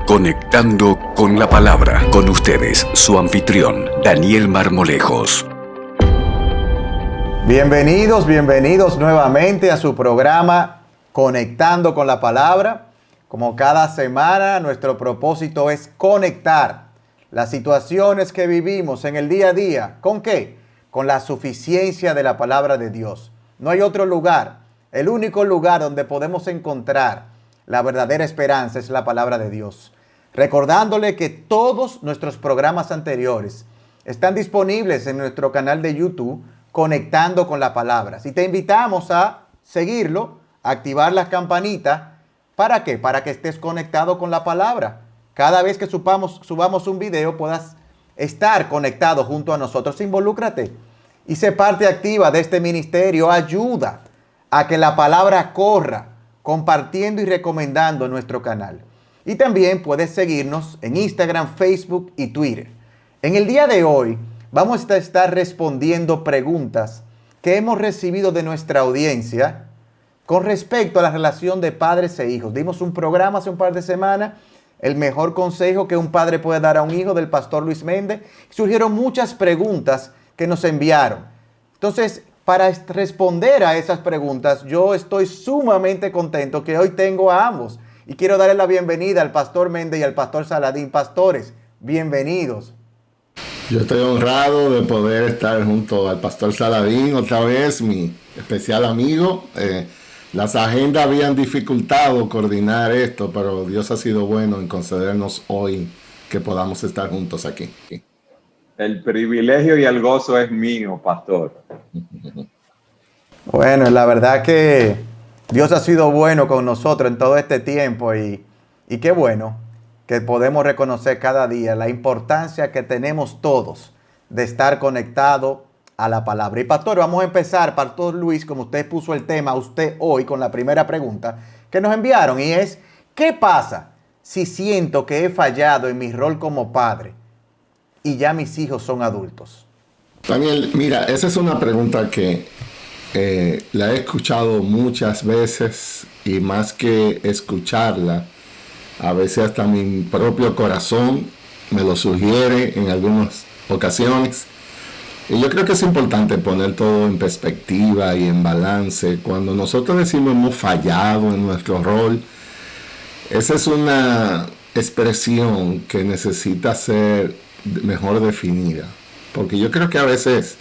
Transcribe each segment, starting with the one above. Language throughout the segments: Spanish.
Conectando con la Palabra. Con ustedes, su anfitrión, Daniel Marmolejos. Bienvenidos nuevamente a su programa Conectando con la Palabra. Como cada semana, nuestro propósito es conectar las situaciones que vivimos en el día a día. ¿Con qué? Con la suficiencia de la palabra de Dios. No hay otro lugar. El único lugar donde podemos encontrar la verdadera esperanza es la palabra de Dios. Recordándole que todos nuestros programas anteriores están disponibles en nuestro canal de YouTube, Conectando con la Palabra. Y te invitamos a seguirlo, activar las campanitas. ¿Para qué? Para que estés conectado con la palabra. Cada vez que subamos un video puedas estar conectado junto a nosotros. Involúcrate y sé parte activa de este ministerio. Ayuda a que la palabra corra, compartiendo y recomendando nuestro canal. Y también puedes seguirnos en Instagram, Facebook y Twitter. En el día de hoy vamos a estar respondiendo preguntas que hemos recibido de nuestra audiencia con respecto a la relación de padres e hijos. Dimos un programa hace un par de semanas, el mejor consejo que un padre puede dar a un hijo, del pastor Luis Méndez. Surgieron muchas preguntas que nos enviaron. Entonces, para responder a esas preguntas, yo estoy sumamente contento que hoy tengo a ambos. Y quiero darle la bienvenida al pastor Méndez y al pastor Saladín. Pastores, bienvenidos. Yo estoy honrado de poder estar junto al pastor Saladín, otra vez mi especial amigo. Las agendas habían dificultado coordinar esto, pero Dios ha sido bueno en concedernos hoy que podamos estar juntos aquí. El privilegio y el gozo es mío, pastor. Bueno, la verdad que Dios ha sido bueno con nosotros en todo este tiempo y qué bueno que podemos reconocer cada día la importancia que tenemos todos de estar conectados a la palabra. Y pastor, vamos a empezar, pastor Luis, como usted puso el tema, usted hoy con la primera pregunta que nos enviaron, y es, ¿qué pasa si siento que he fallado en mi rol como padre y ya mis hijos son adultos? Daniel, mira, esa es una pregunta que la he escuchado muchas veces, y más que escucharla, a veces hasta mi propio corazón me lo sugiere en algunas ocasiones. Y yo creo que es importante poner todo en perspectiva y en balance. Cuando nosotros decimos hemos fallado en nuestro rol, esa es una expresión que necesita ser mejor definida. Porque yo creo que a veces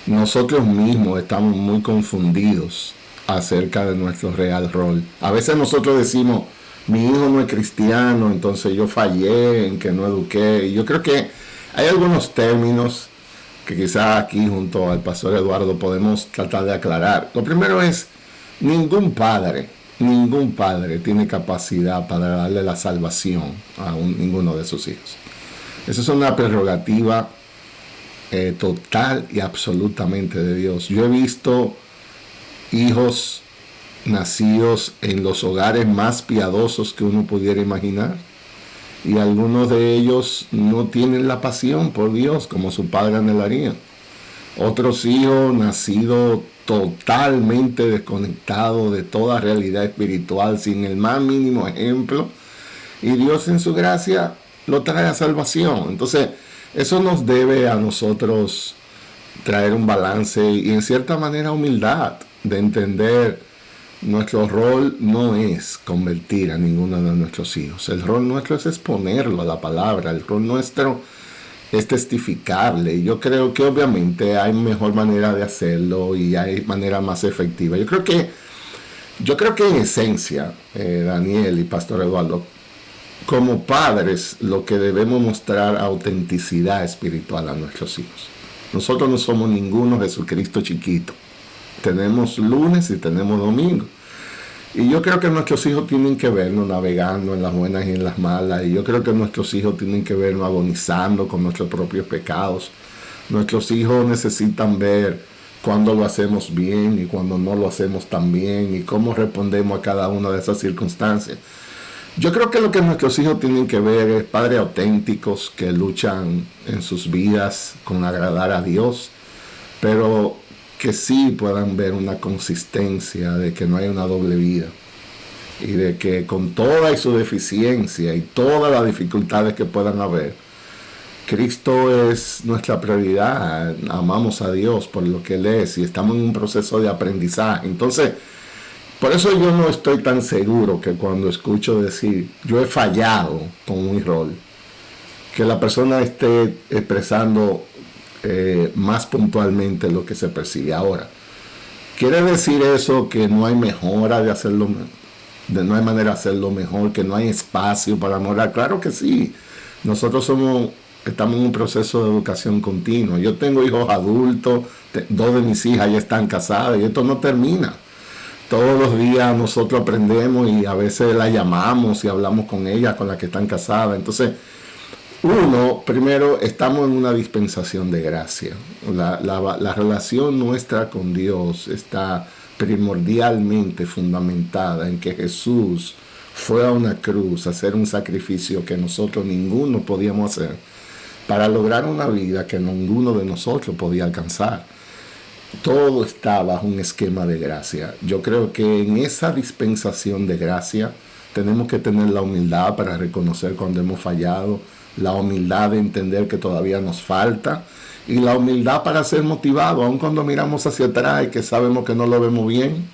nosotros mismos estamos muy confundidos acerca de nuestro real rol. A veces nosotros decimos, mi hijo no es cristiano, entonces yo fallé en que no eduqué. Y yo creo que hay algunos términos que quizás aquí junto al pastor Eduardo podemos tratar de aclarar. Lo primero es, ningún padre tiene capacidad para darle la salvación a ninguno de sus hijos. Esa es una prerrogativa total y absolutamente de Dios. Yo he visto hijos nacidos en los hogares más piadosos que uno pudiera imaginar, y algunos de ellos no tienen la pasión por Dios como su padre anhelaría. Otros hijos nacidos totalmente desconectados de toda realidad espiritual, sin el más mínimo ejemplo, y Dios en su gracia lo trae a salvación. Entonces, eso nos debe a nosotros traer un balance y en cierta manera humildad de entender nuestro rol no es convertir a ninguno de nuestros hijos. El rol nuestro es exponerlo a la palabra. El rol nuestro es testificarle. Y yo creo que obviamente hay mejor manera de hacerlo y hay manera más efectiva. Yo creo que en esencia, Daniel y pastor Eduardo, como padres, lo que debemos mostrar autenticidad espiritual a nuestros hijos. Nosotros no somos ninguno Jesucristo chiquito. Tenemos lunes y tenemos domingo. Y yo creo que nuestros hijos tienen que vernos navegando en las buenas y en las malas. Y yo creo que nuestros hijos tienen que vernos agonizando con nuestros propios pecados. Nuestros hijos necesitan ver cuando lo hacemos bien y cuando no lo hacemos tan bien y cómo respondemos a cada una de esas circunstancias. Yo creo que lo que nuestros hijos tienen que ver es padres auténticos que luchan en sus vidas con agradar a Dios, pero que sí puedan ver una consistencia de que no hay una doble vida. y de que con toda y su deficiencia y todas las dificultades que puedan haber, Cristo es nuestra prioridad. Amamos a Dios por lo que Él es y estamos en un proceso de aprendizaje. Entonces, por eso yo no estoy tan seguro que cuando escucho decir yo he fallado con mi rol, que la persona esté expresando más puntualmente lo que se percibe ahora. ¿Quiere decir eso que no hay mejora de hacerlo, no hay manera de hacerlo mejor, que no hay espacio para mejorar? Claro que sí. Nosotros estamos en un proceso de educación continua. Yo tengo hijos adultos, 2 de mis hijas ya están casadas y esto no termina. Todos los días nosotros aprendemos y a veces la llamamos y hablamos con ellas, con las que están casadas. Entonces, primero, estamos en una dispensación de gracia. La relación nuestra con Dios está primordialmente fundamentada en que Jesús fue a una cruz a hacer un sacrificio que nosotros ninguno podíamos hacer para lograr una vida que ninguno de nosotros podía alcanzar. Todo está bajo un esquema de gracia. Yo creo que en esa dispensación de gracia tenemos que tener la humildad para reconocer cuando hemos fallado, la humildad de entender que todavía nos falta y la humildad para ser motivado, aun cuando miramos hacia atrás y que sabemos que no lo vemos bien.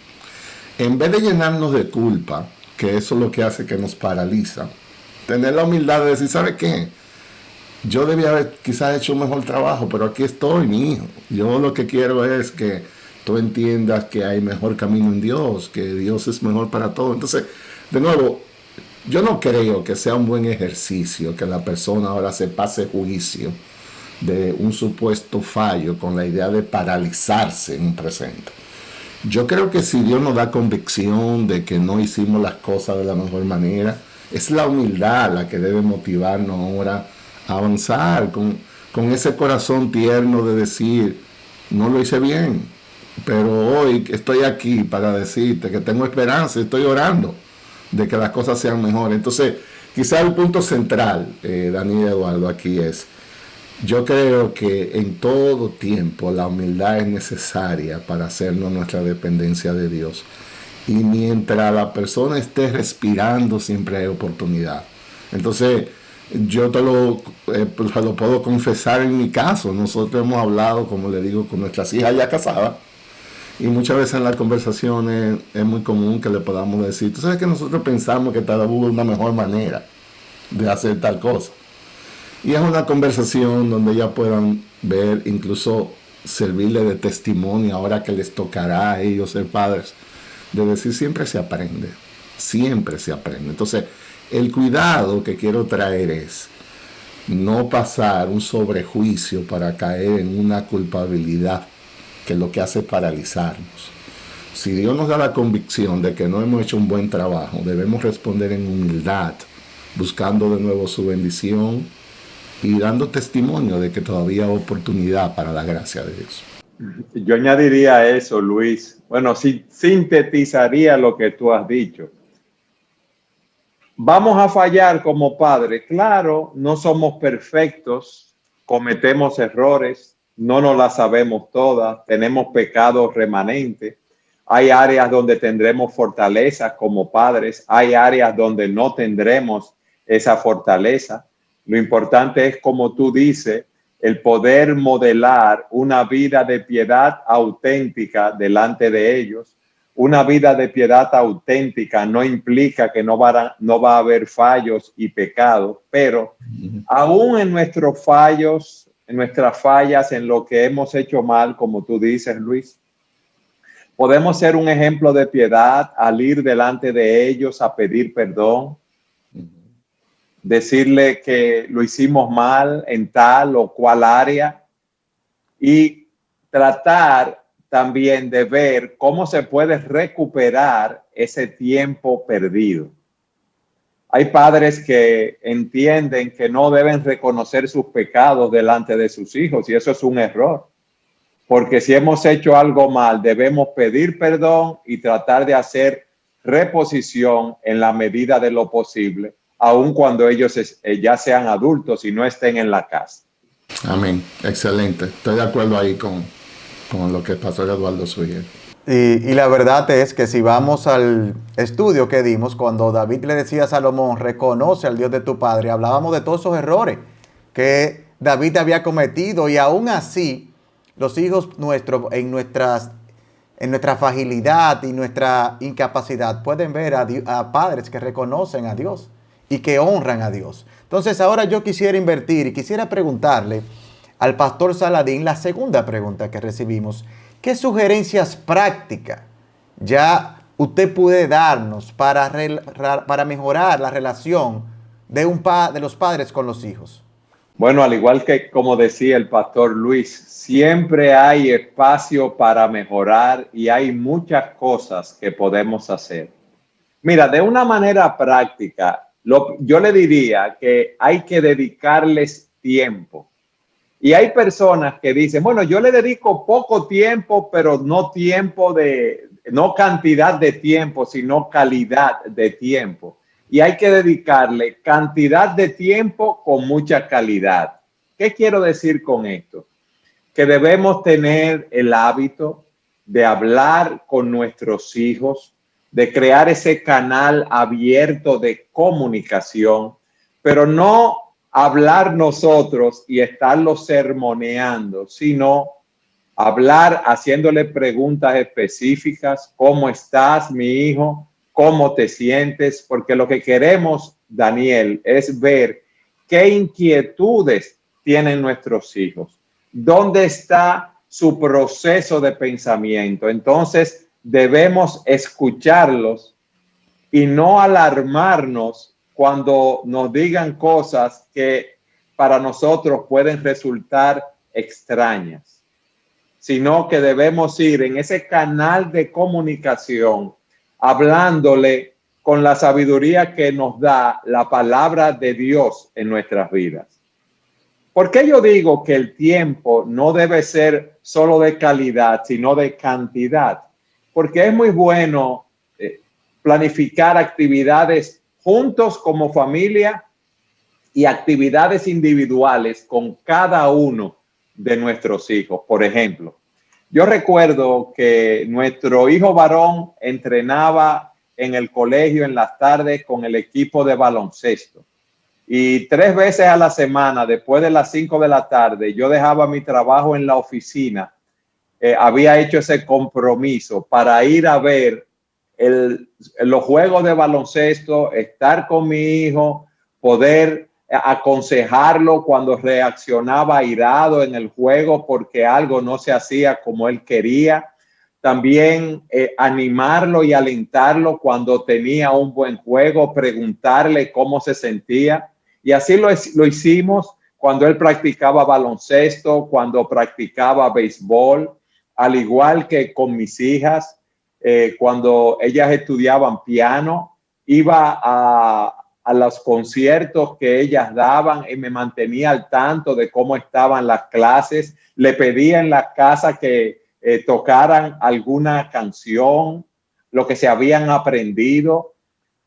En vez de llenarnos de culpa, que eso es lo que hace que nos paraliza, tener la humildad de decir, ¿sabe qué? Yo debía haber quizás hecho un mejor trabajo, pero aquí estoy, mi hijo. Yo lo que quiero es que tú entiendas que hay mejor camino en Dios, que Dios es mejor para todo. Entonces, de nuevo, yo no creo que sea un buen ejercicio que la persona ahora se pase juicio de un supuesto fallo con la idea de paralizarse en un presente. Yo creo que si Dios nos da convicción de que no hicimos las cosas de la mejor manera, es la humildad la que debe motivarnos ahora a avanzar con ese corazón tierno de decir, no lo hice bien, pero hoy estoy aquí para decirte que tengo esperanza, estoy orando de que las cosas sean mejores. Entonces, quizá el punto central, Daniel y Eduardo, aquí es, yo creo que en todo tiempo la humildad es necesaria para hacernos nuestra dependencia de Dios. Y mientras la persona esté respirando, siempre hay oportunidad. Entonces, yo te lo puedo confesar en mi caso. Nosotros hemos hablado, como le digo, con nuestras hijas ya casadas. Y muchas veces en las conversaciones es muy común que le podamos decir, tú sabes que nosotros pensamos que tal vez hubo una mejor manera de hacer tal cosa. Y es una conversación donde ellas puedan ver, incluso servirle de testimonio ahora que les tocará a ellos ser padres, de decir siempre se aprende, siempre se aprende. Entonces, el cuidado que quiero traer es no pasar un sobrejuicio para caer en una culpabilidad que lo que hace es paralizarnos. Si Dios nos da la convicción de que no hemos hecho un buen trabajo, debemos responder en humildad, buscando de nuevo su bendición y dando testimonio de que todavía hay oportunidad para la gracia de Dios. Yo añadiría a eso, Luis. Bueno, sintetizaría lo que tú has dicho. Vamos a fallar como padres. Claro, no somos perfectos, cometemos errores, no nos las sabemos todas, tenemos pecados remanentes. Hay áreas donde tendremos fortalezas como padres, hay áreas donde no tendremos esa fortaleza. Lo importante es, como tú dices, el poder modelar una vida de piedad auténtica delante de ellos. Una vida de piedad auténtica no implica que no va a haber fallos y pecados, pero aún en nuestros fallos, en nuestras fallas, en lo que hemos hecho mal, como tú dices, Luis, podemos ser un ejemplo de piedad al ir delante de ellos a pedir perdón, decirle que lo hicimos mal en tal o cual área y tratar también de ver cómo se puede recuperar ese tiempo perdido. Hay padres que entienden que no deben reconocer sus pecados delante de sus hijos y eso es un error. Porque si hemos hecho algo mal, debemos pedir perdón y tratar de hacer reposición en la medida de lo posible, aun cuando ellos ya sean adultos y no estén en la casa. Amén. Excelente. Estoy de acuerdo ahí con lo que el pastor Eduardo sugiere. Y la verdad es que si vamos al estudio que dimos, cuando David le decía a Salomón, reconoce al Dios de tu padre, hablábamos de todos esos errores que David había cometido y aún así los hijos nuestros en nuestra fragilidad y nuestra incapacidad pueden ver a padres que reconocen a Dios y que honran a Dios. Entonces ahora yo quisiera invertir y quisiera preguntarle al pastor Saladín la segunda pregunta que recibimos. ¿Qué sugerencias prácticas ya usted puede darnos para mejorar la relación de los padres con los hijos? Bueno, al igual que como decía el pastor Luis, siempre hay espacio para mejorar y hay muchas cosas que podemos hacer. Mira, de una manera práctica, yo le diría que hay que dedicarles tiempo. Y hay personas que dicen, bueno, yo le dedico poco tiempo, pero no cantidad de tiempo, sino calidad de tiempo. Y hay que dedicarle cantidad de tiempo con mucha calidad. ¿Qué quiero decir con esto? Que debemos tener el hábito de hablar con nuestros hijos, de crear ese canal abierto de comunicación, pero no hablar nosotros y estarlos sermoneando, sino hablar haciéndole preguntas específicas. ¿Cómo estás, mi hijo? ¿Cómo te sientes? Porque lo que queremos, Daniel, es ver qué inquietudes tienen nuestros hijos. ¿Dónde está su proceso de pensamiento? Entonces, debemos escucharlos y no alarmarnos cuando nos digan cosas que para nosotros pueden resultar extrañas, sino que debemos ir en ese canal de comunicación, hablándole con la sabiduría que nos da la palabra de Dios en nuestras vidas. ¿Por qué yo digo que el tiempo no debe ser solo de calidad, sino de cantidad? Porque es muy bueno planificar actividades juntos como familia y actividades individuales con cada uno de nuestros hijos. Por ejemplo, yo recuerdo que nuestro hijo varón entrenaba en el colegio en las tardes con el equipo de baloncesto. Y 3 veces a la semana, después de las 5 de la tarde, yo dejaba mi trabajo en la oficina. Había hecho ese compromiso para ir a ver los juegos de baloncesto, estar con mi hijo, poder aconsejarlo cuando reaccionaba airado en el juego porque algo no se hacía como él quería. También animarlo y alentarlo cuando tenía un buen juego, preguntarle cómo se sentía. Y así lo hicimos cuando él practicaba baloncesto, cuando practicaba béisbol, al igual que con mis hijas. Cuando ellas estudiaban piano, iba a los conciertos que ellas daban y me mantenía al tanto de cómo estaban las clases. Le pedía en la casa que tocaran alguna canción, lo que se habían aprendido.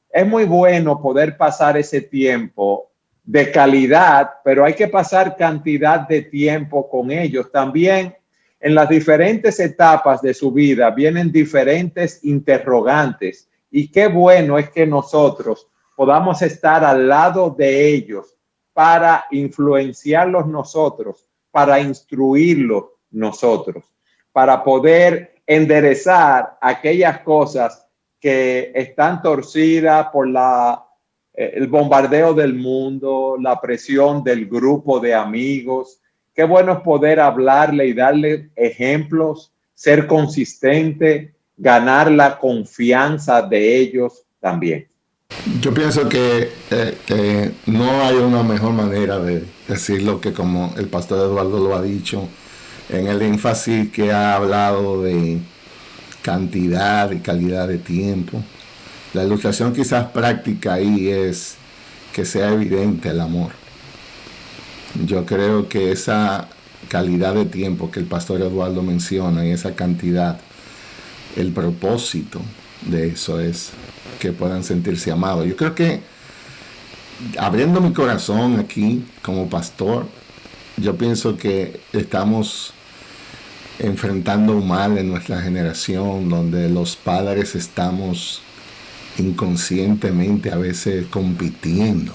Es muy bueno poder pasar ese tiempo de calidad, pero hay que pasar cantidad de tiempo con ellos. También en las diferentes etapas de su vida vienen diferentes interrogantes y qué bueno es que nosotros podamos estar al lado de ellos para influenciarlos nosotros, para instruirlos nosotros, para poder enderezar aquellas cosas que están torcidas por el bombardeo del mundo, la presión del grupo de amigos. Qué bueno es poder hablarle y darle ejemplos, ser consistente, ganar la confianza de ellos también. Yo pienso que no hay una mejor manera de decirlo que como el pastor Eduardo lo ha dicho, en el énfasis que ha hablado de cantidad y calidad de tiempo. La ilustración quizás práctica ahí es que sea evidente el amor. Yo creo que esa calidad de tiempo que el pastor Eduardo menciona y esa cantidad, el propósito de eso es que puedan sentirse amados. Yo creo que abriendo mi corazón aquí como pastor, yo pienso que estamos enfrentando un mal en nuestra generación donde los padres estamos inconscientemente a veces compitiendo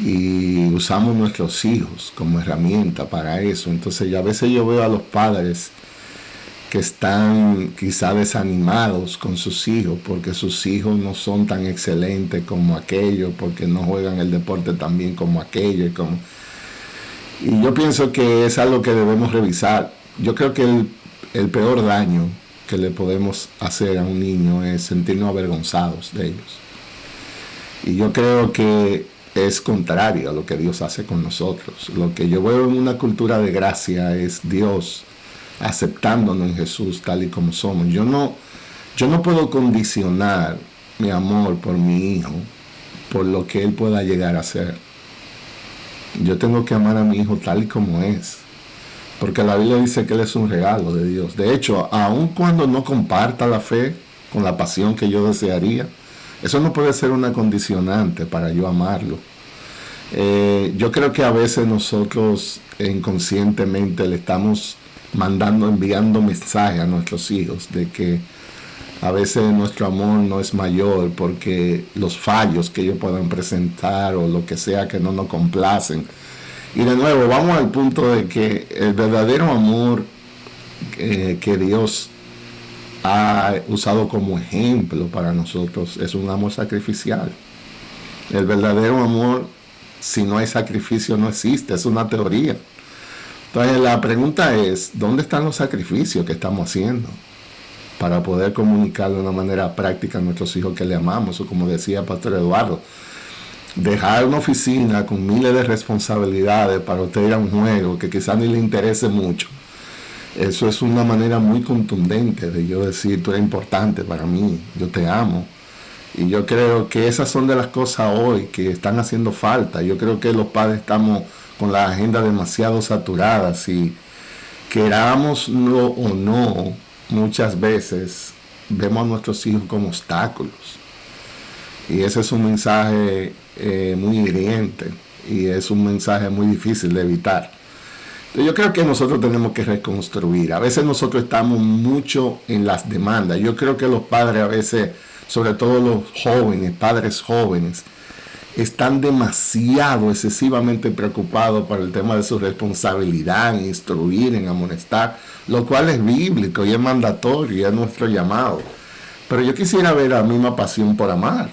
y usamos nuestros hijos como herramienta para eso. Entonces a veces yo veo a los padres que están quizá desanimados con sus hijos porque sus hijos no son tan excelentes como aquellos, porque no juegan el deporte tan bien como aquellos. Y yo pienso que es algo que debemos revisar. Yo creo que el peor daño que le podemos hacer a un niño es sentirnos avergonzados de ellos. Y yo creo que es contrario a lo que Dios hace con nosotros. Lo que yo veo en una cultura de gracia es Dios aceptándonos en Jesús tal y como somos. Yo no puedo condicionar mi amor por mi hijo por lo que él pueda llegar a ser. Yo tengo que amar a mi hijo tal y como es, porque la Biblia dice que él es un regalo de Dios. De hecho, aun cuando no comparta la fe con la pasión que yo desearía, eso no puede ser una condicionante para yo amarlo. Yo creo que a veces nosotros inconscientemente le estamos enviando mensajes a nuestros hijos de que a veces nuestro amor no es mayor porque los fallos que ellos puedan presentar o lo que sea que no nos complacen. Y de nuevo, vamos al punto de que el verdadero amor que Dios ha usado como ejemplo para nosotros es un amor sacrificial. El verdadero amor, si no hay sacrificio, no existe, es una teoría. Entonces la pregunta es, ¿dónde están los sacrificios que estamos haciendo para poder comunicar de una manera práctica a nuestros hijos que le amamos? O como decía Pastor Eduardo, dejar una oficina con miles de responsabilidades para usted ir a un juego que quizás ni le interese mucho. Eso es una manera muy contundente de yo decir, tú eres importante para mí, yo te amo. Y yo creo que esas son de las cosas hoy que están haciendo falta. Yo creo que los padres estamos con la agenda demasiado saturada. Si querámoslo o no, muchas veces vemos a nuestros hijos como obstáculos. Y ese es un mensaje muy hiriente y es un mensaje muy difícil de evitar. Yo creo que nosotros tenemos que reconstruir. A veces nosotros estamos mucho en las demandas. Yo creo que los padres a veces, sobre todo los jóvenes, padres jóvenes, están demasiado, excesivamente preocupados por el tema de su responsabilidad en instruir, en amonestar, lo cual es bíblico y es mandatorio y es nuestro llamado. Pero yo quisiera ver la misma pasión por amar.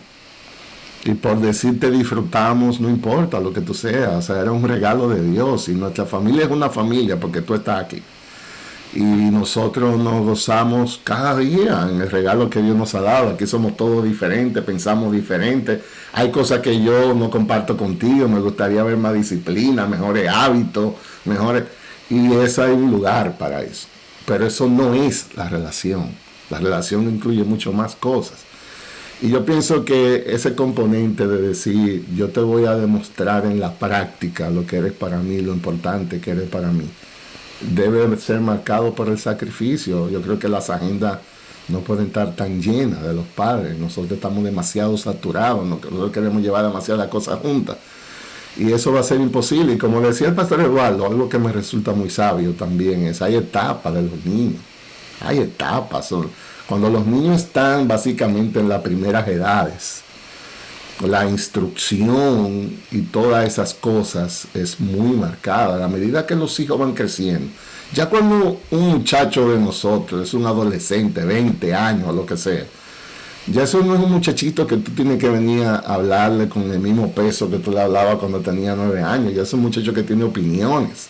Y por decirte disfrutamos, no importa lo que tú seas, o sea, eres un regalo de Dios y nuestra familia es una familia porque tú estás aquí. Y nosotros nos gozamos cada día en el regalo que Dios nos ha dado. Aquí somos todos diferentes, pensamos diferentes. Hay cosas que yo no comparto contigo, me gustaría ver más disciplina, mejores hábitos, mejores... Y ese hay un lugar para eso. Pero eso no es la relación. La relación incluye mucho más cosas. Y yo pienso que ese componente de decir, yo te voy a demostrar en la práctica lo que eres para mí, lo importante que eres para mí, debe ser marcado por el sacrificio. Yo creo que las agendas no pueden estar tan llenas de los padres. Nosotros estamos demasiado saturados, nosotros queremos llevar demasiadas cosas juntas. Y eso va a ser imposible. Y como decía el pastor Eduardo, algo que me resulta muy sabio también es, hay etapas de los niños. Hay etapas. Cuando los niños están básicamente en las primeras edades, la instrucción y todas esas cosas es muy marcada a la medida que los hijos van creciendo. Ya cuando un muchacho de nosotros es un adolescente, 20 años o lo que sea, ya eso no es un muchachito que tú tienes que venir a hablarle con el mismo peso que tú le hablabas cuando tenía 9 años. Ya es un muchacho que tiene opiniones.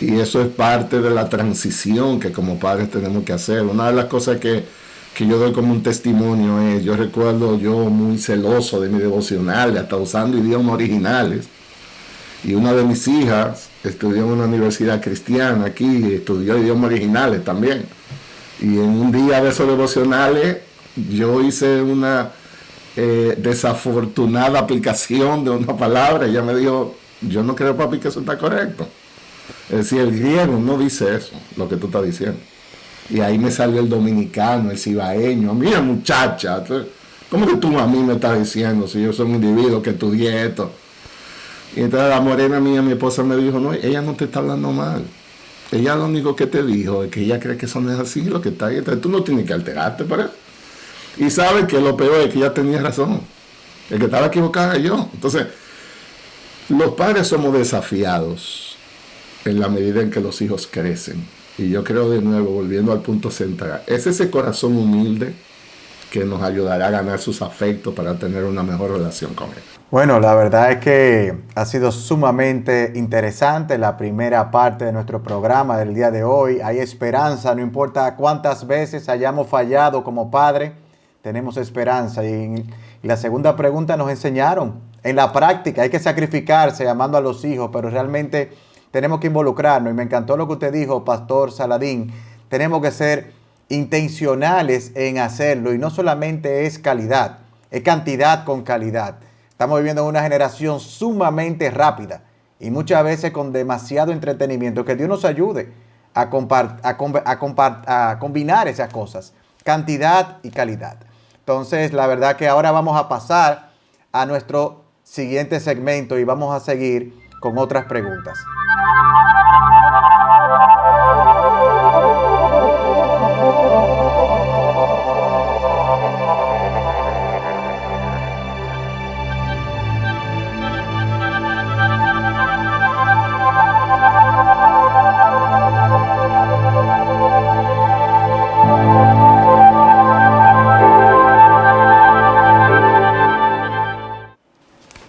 Y eso es parte de la transición que como padres tenemos que hacer. Una de las cosas que yo doy como un testimonio es, yo recuerdo yo muy celoso de mi devocional, hasta usando idiomas originales. Y una de mis hijas estudió en una universidad cristiana aquí, y estudió idiomas originales también. Y en un día de esos devocionales, yo hice una desafortunada aplicación de una palabra. Ella me dijo, yo no creo, papi, que eso está correcto. Es decir, el griego no dice eso, lo que tú estás diciendo. Y ahí me salió el dominicano, el cibaeño. Mira, muchacha, ¿cómo que tú a mí me estás diciendo si yo soy un individuo que estudié esto? Y entonces la morena mía, mi esposa, me dijo, no, ella no te está hablando mal. ella lo único que te dijo es que ella cree que eso no es así, lo que está ahí. Entonces tú no tienes que alterarte por eso. Y sabes que lo peor es que ella tenía razón. El que estaba equivocado era yo. Entonces, los padres somos desafiados en la medida en que los hijos crecen. Y yo creo, de nuevo, volviendo al punto central, es ese corazón humilde que nos ayudará a ganar sus afectos para tener una mejor relación con él. Bueno, la verdad es que ha sido sumamente interesante la primera parte de nuestro programa del día de hoy. Hay esperanza, no importa cuántas veces hayamos fallado como padre, tenemos esperanza. Y la segunda pregunta nos enseñaron, en la práctica hay que sacrificarse amando a los hijos, pero realmente tenemos que involucrarnos. Y me encantó lo que usted dijo, Pastor Saladín, tenemos que ser intencionales en hacerlo, y no solamente es calidad, es cantidad con calidad. Estamos viviendo en una generación sumamente rápida y muchas veces con demasiado entretenimiento. Que Dios nos ayude a combinar esas cosas, cantidad y calidad. Entonces, la verdad que ahora vamos a pasar a nuestro siguiente segmento y vamos a seguir con otras preguntas.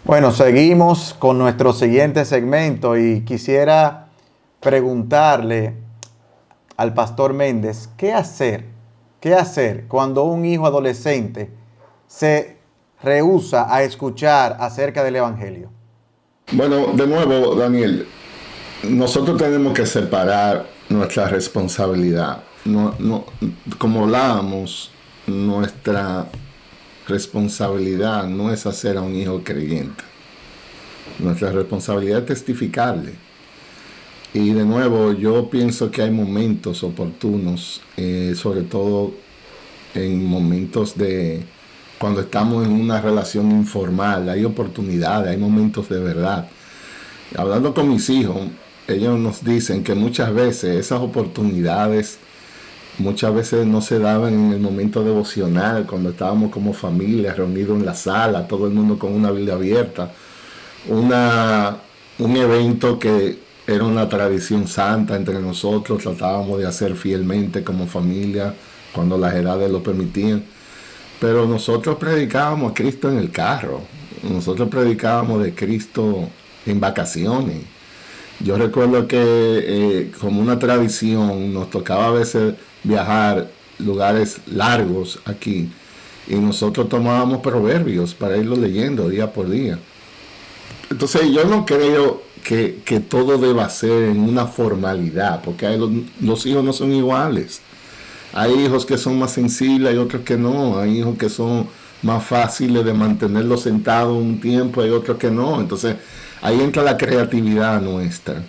Bueno, seguimos con nuestro siguiente segmento y quisiera preguntarle al Pastor Méndez, ¿qué hacer cuando un hijo adolescente se rehúsa a escuchar acerca del Evangelio? Bueno, de nuevo, Daniel, nosotros tenemos que separar nuestra responsabilidad. Como hablábamos, nuestra responsabilidad no es hacer a un hijo creyente. Nuestra responsabilidad es testificarle. Y de nuevo, yo pienso que hay momentos oportunos, sobre todo en momentos de cuando estamos en una relación informal, hay oportunidades, hay momentos de verdad. Hablando con mis hijos, ellos nos dicen que muchas veces esas oportunidades no se daban en el momento devocional, cuando estábamos como familia reunidos en la sala, todo el mundo con una Biblia abierta, un evento que era una tradición santa entre nosotros, tratábamos de hacer fielmente como familia cuando las edades lo permitían. Pero nosotros predicábamos a Cristo en el carro, nosotros predicábamos de Cristo en vacaciones. Yo recuerdo que como una tradición nos tocaba a veces viajar lugares largos aquí y nosotros tomábamos proverbios para irlos leyendo día por día. Entonces yo no creo que todo deba ser en una formalidad, porque los hijos no son iguales. Hay hijos que son más sensibles, hay otros que no. Hay hijos que son más fáciles de mantenerlos sentados un tiempo, hay otros que no. Entonces ahí entra la creatividad nuestra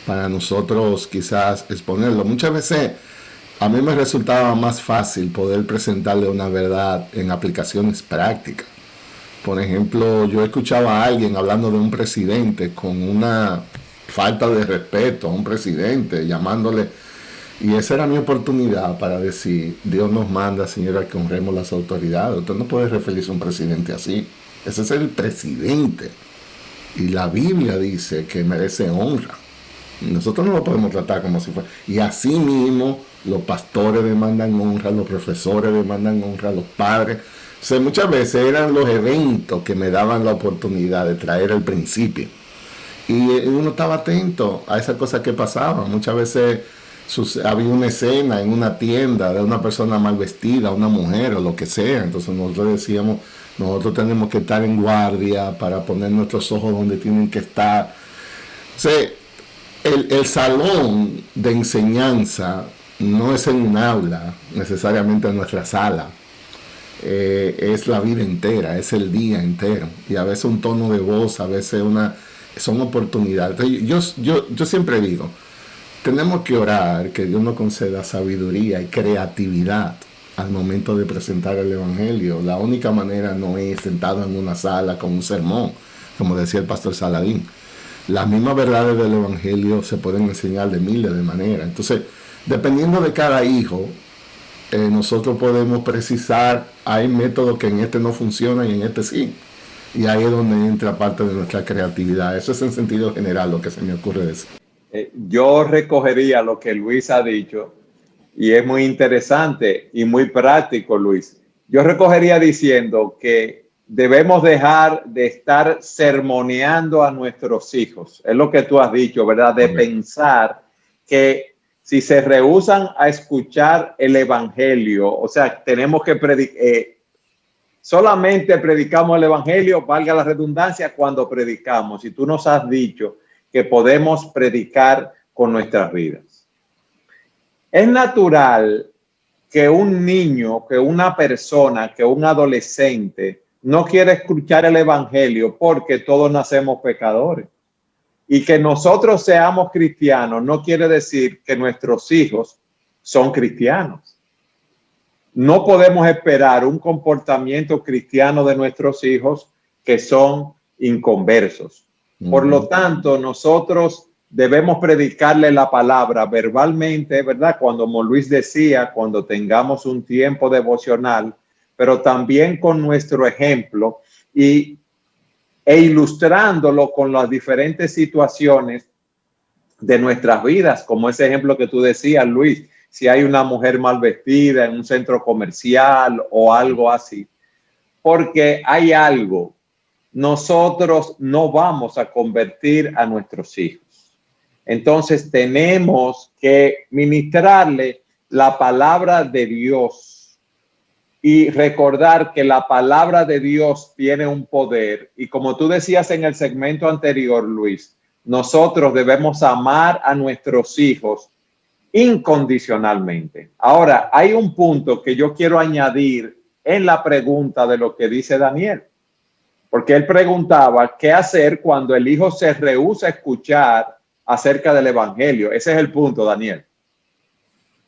para nosotros quizás exponerlo. Muchas veces a mí me resultaba más fácil poder presentarle una verdad en aplicaciones prácticas. Por ejemplo, yo escuchaba a alguien hablando de un presidente con una falta de respeto a un presidente, llamándole, y esa era mi oportunidad para decir, Dios nos manda, señora, que honremos las autoridades. Usted no puede referirse a un presidente así. Ese es el presidente. Y la Biblia dice que merece honra. Nosotros no lo podemos tratar como si fuera. Y así mismo los pastores demandan honra, los profesores demandan honra, los padres. O sea, muchas veces eran los eventos que me daban la oportunidad de traer el principio. Y uno estaba atento a esas cosas que pasaban. Muchas veces había una escena en una tienda de una persona mal vestida, una mujer o lo que sea. Entonces nosotros decíamos, nosotros tenemos que estar en guardia para poner nuestros ojos donde tienen que estar. O sea, el salón de enseñanza no es en un aula, necesariamente en nuestra sala. Es la vida entera, es el día entero. Y a veces un tono de voz, a veces son oportunidades. Entonces, yo siempre digo, tenemos que orar que Dios nos conceda sabiduría y creatividad al momento de presentar el Evangelio. La única manera no es sentado en una sala con un sermón, como decía el pastor Saladín. Las mismas verdades del Evangelio se pueden enseñar de miles de maneras. Entonces, dependiendo de cada hijo, nosotros podemos precisar, hay métodos que en este no funcionan y en este sí. Y ahí es donde entra parte de nuestra creatividad. Eso es en sentido general lo que se me ocurre decir. Yo recogería lo que Luis ha dicho, y es muy interesante y muy práctico, Luis. Yo recogería diciendo que debemos dejar de estar sermoneando a nuestros hijos. Es lo que tú has dicho, ¿verdad? De pensar que si se rehúsan a escuchar el evangelio, o sea, tenemos que solamente predicamos el evangelio, valga la redundancia, cuando predicamos. Y tú nos has dicho que podemos predicar con nuestras vidas. Es natural que un niño, que una persona, que un adolescente no quiere escuchar el evangelio porque todos nacemos pecadores. Y que nosotros seamos cristianos no quiere decir que nuestros hijos son cristianos. No podemos esperar un comportamiento cristiano de nuestros hijos que son inconversos. Por lo tanto, nosotros debemos predicarle la palabra verbalmente, ¿verdad? Como Luis decía, cuando tengamos un tiempo devocional, pero también con nuestro ejemplo e ilustrándolo con las diferentes situaciones de nuestras vidas, como ese ejemplo que tú decías, Luis, si hay una mujer mal vestida en un centro comercial o algo así, porque hay algo, nosotros no vamos a convertir a nuestros hijos. Entonces tenemos que ministrarle la palabra de Dios y recordar que la palabra de Dios tiene un poder. Y como tú decías en el segmento anterior, Luis, nosotros debemos amar a nuestros hijos incondicionalmente. Ahora, hay un punto que yo quiero añadir en la pregunta de lo que dice Daniel, porque él preguntaba qué hacer cuando el hijo se rehúsa a escuchar acerca del evangelio. Ese es el punto, Daniel.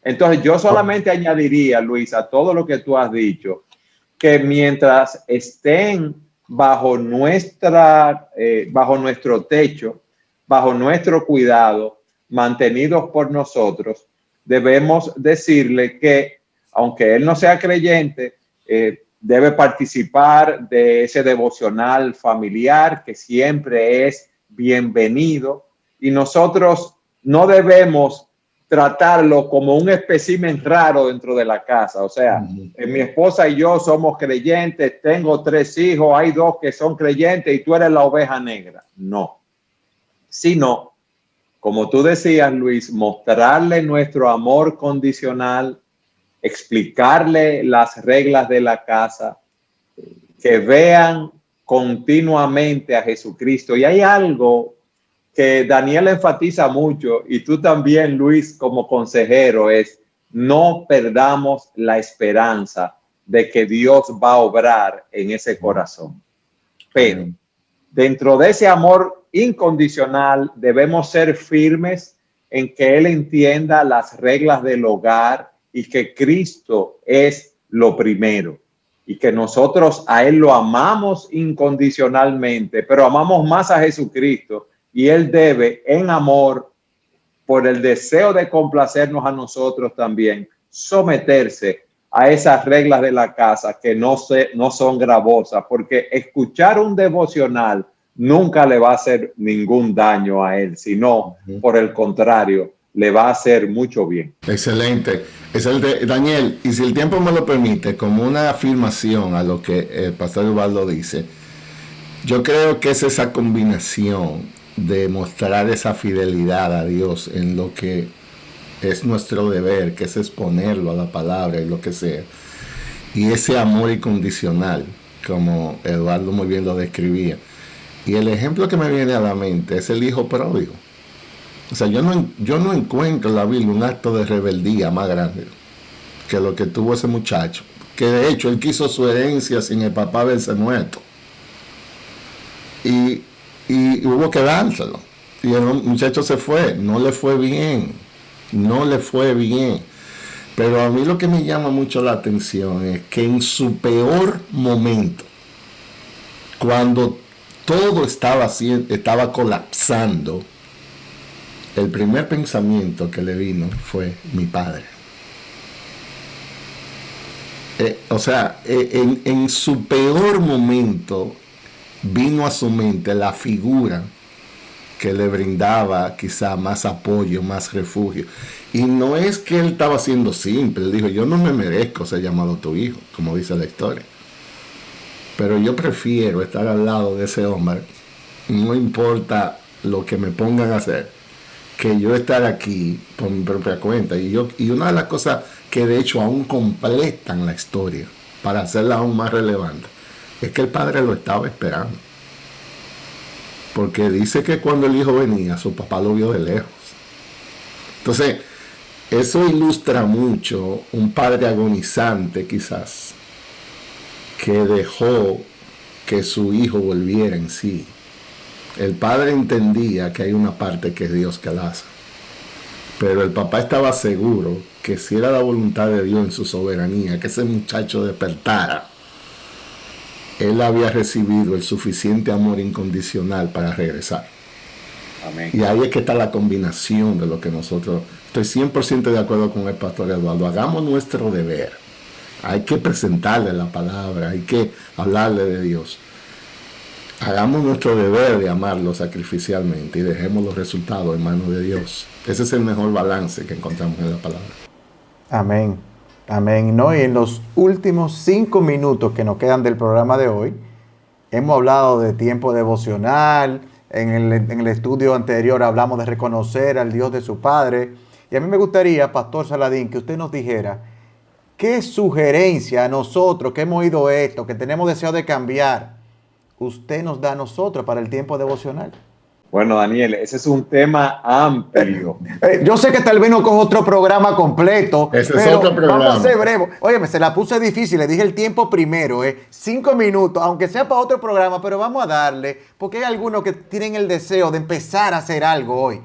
Entonces, yo solamente añadiría, Luis, a todo lo que tú has dicho, que mientras estén bajo nuestro techo, bajo nuestro cuidado, mantenidos por nosotros, debemos decirle que, aunque él no sea creyente, debe participar de ese devocional familiar que siempre es bienvenido, y nosotros no debemos tratarlo como un espécimen raro dentro de la casa. O sea, mi esposa y yo somos creyentes, tengo 3 hijos, hay 2 que son creyentes y tú eres la oveja negra. No, sino, como tú decías, Luis, mostrarle nuestro amor condicional, explicarle las reglas de la casa, que vean continuamente a Jesucristo. Y hay algo que Daniel enfatiza mucho, y tú también, Luis, como consejero, es no perdamos la esperanza de que Dios va a obrar en ese corazón. Pero dentro de ese amor incondicional debemos ser firmes en que Él entienda las reglas del hogar y que Cristo es lo primero y que nosotros a Él lo amamos incondicionalmente, pero amamos más a Jesucristo. Y Él debe, en amor, por el deseo de complacernos a nosotros también, someterse a esas reglas de la casa que no son gravosas, porque escuchar un devocional nunca le va a hacer ningún daño a él, sino, por el contrario, le va a hacer mucho bien. Excelente. Excelente. Daniel, y si el tiempo me lo permite, como una afirmación a lo que el pastor Ubaldo dice, yo creo que es esa combinación de mostrar esa fidelidad a Dios en lo que es nuestro deber, que es exponerlo a la palabra y lo que sea, y ese amor incondicional, como Eduardo muy bien lo describía. Y el ejemplo que me viene a la mente es el hijo pródigo. O sea, yo no encuentro en la Biblia un acto de rebeldía más grande que lo que tuvo ese muchacho, que de hecho él quiso su herencia sin el papá haberse muerto. Y hubo que dárselo. Y el muchacho se fue. No le fue bien. Pero a mí lo que me llama mucho la atención es que en su peor momento, cuando todo estaba colapsando, el primer pensamiento que le vino fue mi padre. En su peor momento vino a su mente la figura que le brindaba quizá más apoyo, más refugio. Y no es que él estaba siendo simple, él dijo, yo no me merezco ser llamado tu hijo, como dice la historia. Pero yo prefiero estar al lado de ese hombre, no importa lo que me pongan a hacer, que yo estar aquí por mi propia cuenta. Y una de las cosas que de hecho aún completan la historia, para hacerla aún más relevante, es que el padre lo estaba esperando. Porque dice que cuando el hijo venía, su papá lo vio de lejos. Entonces, eso ilustra mucho un padre agonizante quizás, que dejó que su hijo volviera en sí. El padre entendía que hay una parte que es Dios que la hace. Pero el papá estaba seguro que si era la voluntad de Dios en su soberanía, que ese muchacho despertara, él había recibido el suficiente amor incondicional para regresar. Amén. Y ahí es que está la combinación de lo que nosotros... Estoy 100% de acuerdo con el pastor Eduardo. Hagamos nuestro deber. Hay que presentarle la palabra, hay que hablarle de Dios. Hagamos nuestro deber de amarlo sacrificialmente y dejemos los resultados en manos de Dios. Ese es el mejor balance que encontramos en la palabra. Amén. Amén. ¿No? Y en los últimos 5 minutos que nos quedan del programa de hoy, hemos hablado de tiempo devocional. En el estudio anterior hablamos de reconocer al Dios de su Padre. Y a mí me gustaría, Pastor Saladín, que usted nos dijera qué sugerencia a nosotros que hemos oído esto, que tenemos deseo de cambiar, usted nos da a nosotros para el tiempo devocional. Bueno, Daniel, ese es un tema amplio. Yo sé que tal vez no cojo otro programa completo, Ese pero es otro programa. vamos a ser breve. Óyeme, se la puse difícil, le dije el tiempo primero, 5 minutos, aunque sea para otro programa, pero vamos a darle, porque hay algunos que tienen el deseo de empezar a hacer algo hoy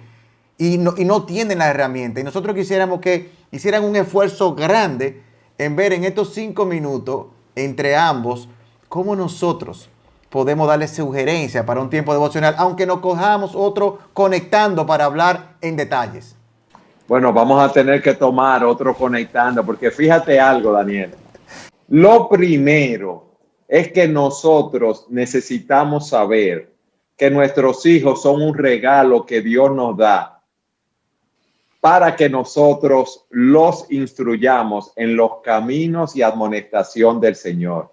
y no tienen la herramienta. Y nosotros quisiéramos que hicieran un esfuerzo grande en ver en estos 5 minutos, entre ambos, cómo nosotros podemos darle sugerencias para un tiempo devocional, aunque nos cojamos otro conectando para hablar en detalles. Bueno, vamos a tener que tomar otro conectando, porque fíjate algo, Daniel. Lo primero es que nosotros necesitamos saber que nuestros hijos son un regalo que Dios nos da para que nosotros los instruyamos en los caminos y admonestación del Señor.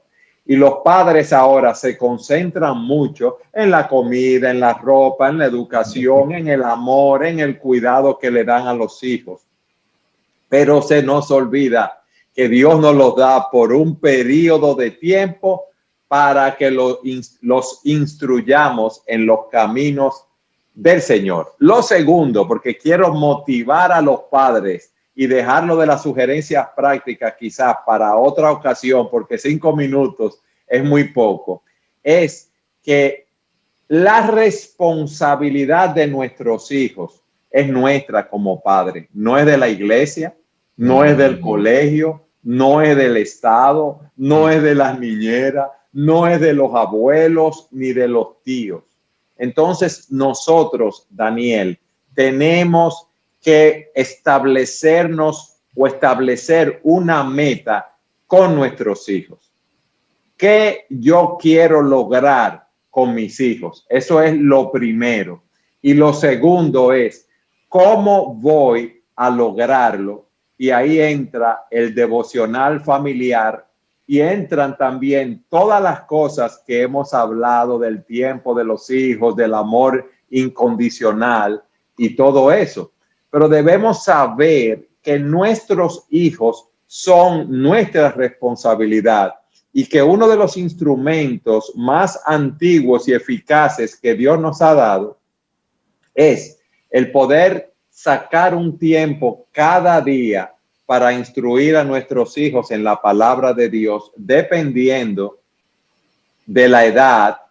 Y los padres ahora se concentran mucho en la comida, en la ropa, en la educación, en el amor, en el cuidado que le dan a los hijos. Pero se nos olvida que Dios nos los da por un periodo de tiempo para que los instruyamos en los caminos del Señor. Lo segundo, porque quiero motivar a los padres y dejarlo de las sugerencias prácticas quizás para otra ocasión, porque 5 minutos es muy poco, es que la responsabilidad de nuestros hijos es nuestra como padre, no es de la iglesia, no es del colegio, no es del Estado, no es de las niñeras, no es de los abuelos ni de los tíos. Entonces nosotros, Daniel, tenemos que establecernos o establecer una meta con nuestros hijos. ¿Qué yo quiero lograr con mis hijos? Eso es lo primero. Y lo segundo es, ¿cómo voy a lograrlo? Y ahí entra el devocional familiar y entran también todas las cosas que hemos hablado del tiempo de los hijos, del amor incondicional y todo eso. Pero debemos saber que nuestros hijos son nuestra responsabilidad y que uno de los instrumentos más antiguos y eficaces que Dios nos ha dado es el poder sacar un tiempo cada día para instruir a nuestros hijos en la palabra de Dios, dependiendo de la edad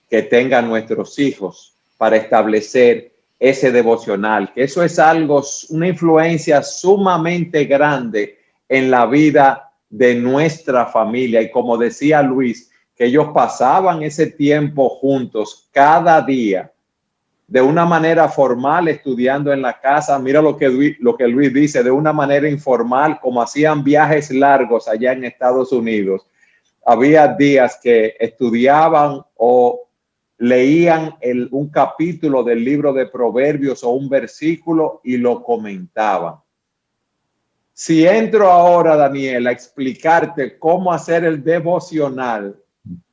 que tengan nuestros hijos, para establecer ese devocional, que eso es algo, una influencia sumamente grande en la vida de nuestra familia. Y como decía Luis, que ellos pasaban ese tiempo juntos cada día de una manera formal estudiando en la casa. Mira lo que Luis dice, de una manera informal, como hacían viajes largos allá en Estados Unidos. Había días que estudiaban o leían un capítulo del libro de Proverbios o un versículo y lo comentaban. Si entro ahora, Daniel, a explicarte cómo hacer el devocional,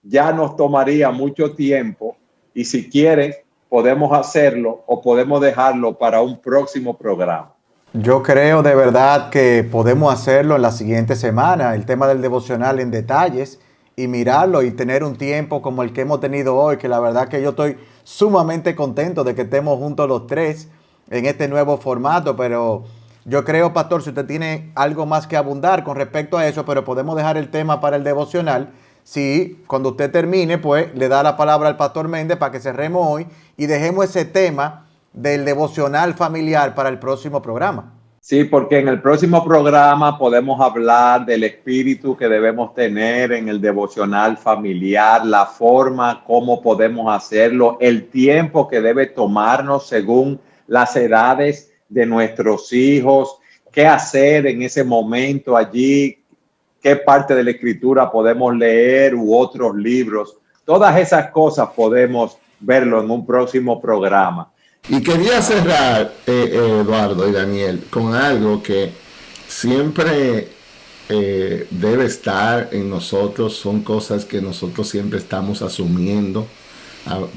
ya nos tomaría mucho tiempo, y si quieres podemos hacerlo o podemos dejarlo para un próximo programa. Yo creo de verdad que podemos hacerlo en la siguiente semana, el tema del devocional en detalles, y mirarlo y tener un tiempo como el que hemos tenido hoy, que la verdad que yo estoy sumamente contento de que estemos juntos los tres en este nuevo formato. Pero yo creo, pastor, si usted tiene algo más que abundar con respecto a eso, pero podemos dejar el tema para el devocional. Sí, cuando usted termine, pues le da la palabra al pastor Méndez para que cerremos hoy y dejemos ese tema del devocional familiar para el próximo programa. Sí, porque en el próximo programa podemos hablar del espíritu que debemos tener en el devocional familiar, la forma, cómo podemos hacerlo, el tiempo que debe tomarnos según las edades de nuestros hijos, qué hacer en ese momento allí, qué parte de la escritura podemos leer u otros libros. Todas esas cosas podemos verlo en un próximo programa. Y quería cerrar, Eduardo y Daniel, con algo que siempre debe estar en nosotros. Son cosas que nosotros siempre estamos asumiendo,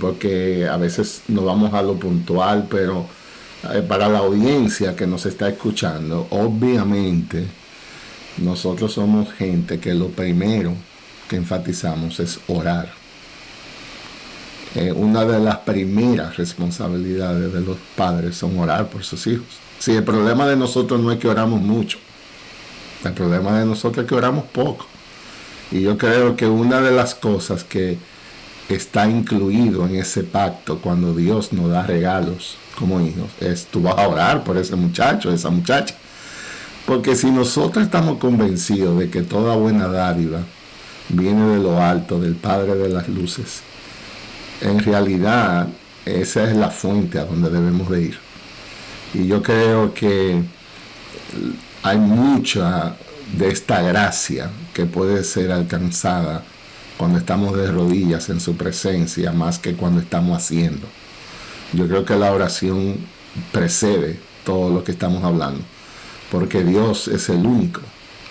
porque a veces nos vamos a lo puntual, pero para la audiencia que nos está escuchando, obviamente nosotros somos gente que lo primero que enfatizamos es orar. Una de las primeras responsabilidades de los padres son orar por sus hijos. Si el problema de nosotros no es que oramos mucho, el problema de nosotros es que oramos poco. Y yo creo que una de las cosas que está incluido en ese pacto cuando Dios nos da regalos como hijos es: tú vas a orar por ese muchacho, esa muchacha. Porque si nosotros estamos convencidos de que toda buena dádiva viene de lo alto, del Padre de las luces, en realidad esa es la fuente a donde debemos de ir. Y yo creo que hay mucha de esta gracia que puede ser alcanzada cuando estamos de rodillas en su presencia, más que cuando estamos haciendo. Yo creo que la oración precede todo lo que estamos hablando, porque Dios es el único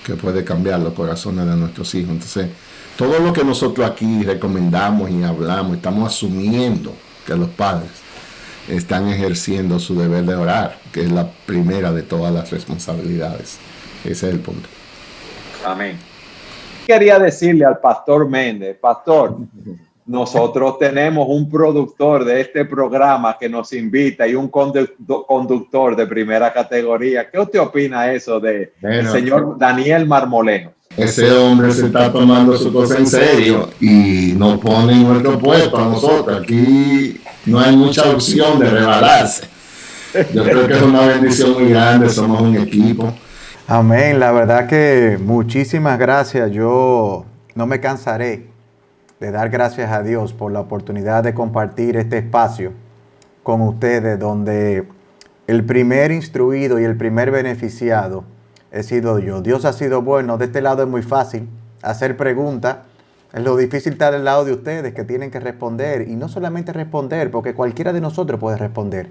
que puede cambiar los corazones de nuestros hijos. Entonces, todo lo que nosotros aquí recomendamos y hablamos, estamos asumiendo que los padres están ejerciendo su deber de orar, que es la primera de todas las responsabilidades. Ese es el punto. Amén. Quería decirle al pastor Méndez: pastor, nosotros tenemos un productor de este programa que nos invita y un conductor de primera categoría. ¿Qué usted opina eso del señor Daniel Marmolejo? Ese hombre se está tomando su cosa en serio y nos pone en nuestro puesto a nosotros. Aquí no hay mucha opción de rebalarse. Yo creo que es una bendición muy grande, somos un equipo. Amén, la verdad que muchísimas gracias. Yo no me cansaré de dar gracias a Dios por la oportunidad de compartir este espacio con ustedes, donde el primer instruido y el primer beneficiado he sido yo. Dios ha sido bueno. De este lado es muy fácil hacer preguntas. Es lo difícil estar al lado de ustedes, que tienen que responder. Y no solamente responder, porque cualquiera de nosotros puede responder.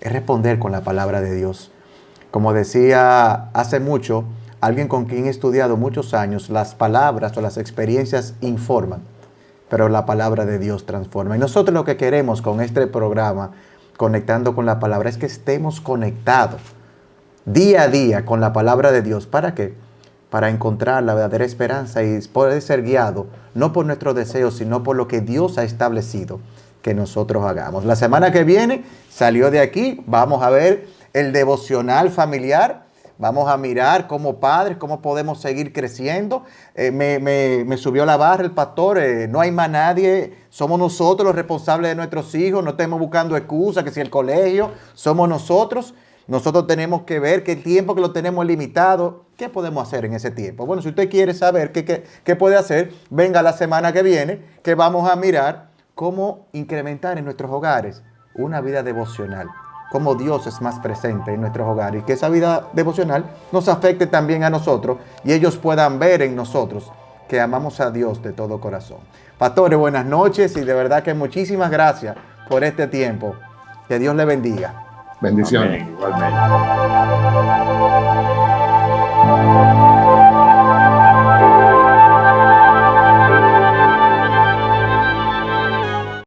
Es responder con la palabra de Dios. Como decía hace mucho alguien con quien he estudiado muchos años, las palabras o las experiencias informan, pero la palabra de Dios transforma. Y nosotros lo que queremos con este programa, Conectando con la Palabra, es que estemos conectados día a día con la palabra de Dios. ¿Para qué? Para encontrar la verdadera esperanza y poder ser guiado no por nuestros deseos, sino por lo que Dios ha establecido que nosotros hagamos. La semana que viene salió de aquí, vamos a ver el devocional familiar. Vamos a mirar como padres cómo podemos seguir creciendo. Me subió la barra el pastor. No hay más nadie. Somos nosotros los responsables de nuestros hijos. No estemos buscando excusas, que si el colegio, somos nosotros. nosotros tenemos que ver que el tiempo que lo tenemos limitado, ¿qué podemos hacer en ese tiempo? Bueno, si usted quiere saber qué puede hacer, venga la semana que viene, que vamos a mirar cómo incrementar en nuestros hogares una vida devocional, cómo Dios es más presente en nuestros hogares y que esa vida devocional nos afecte también a nosotros y ellos puedan ver en nosotros que amamos a Dios de todo corazón. Pastores, buenas noches y de verdad que muchísimas gracias por este tiempo. Que Dios le bendiga. Bendiciones. Amén, igualmente.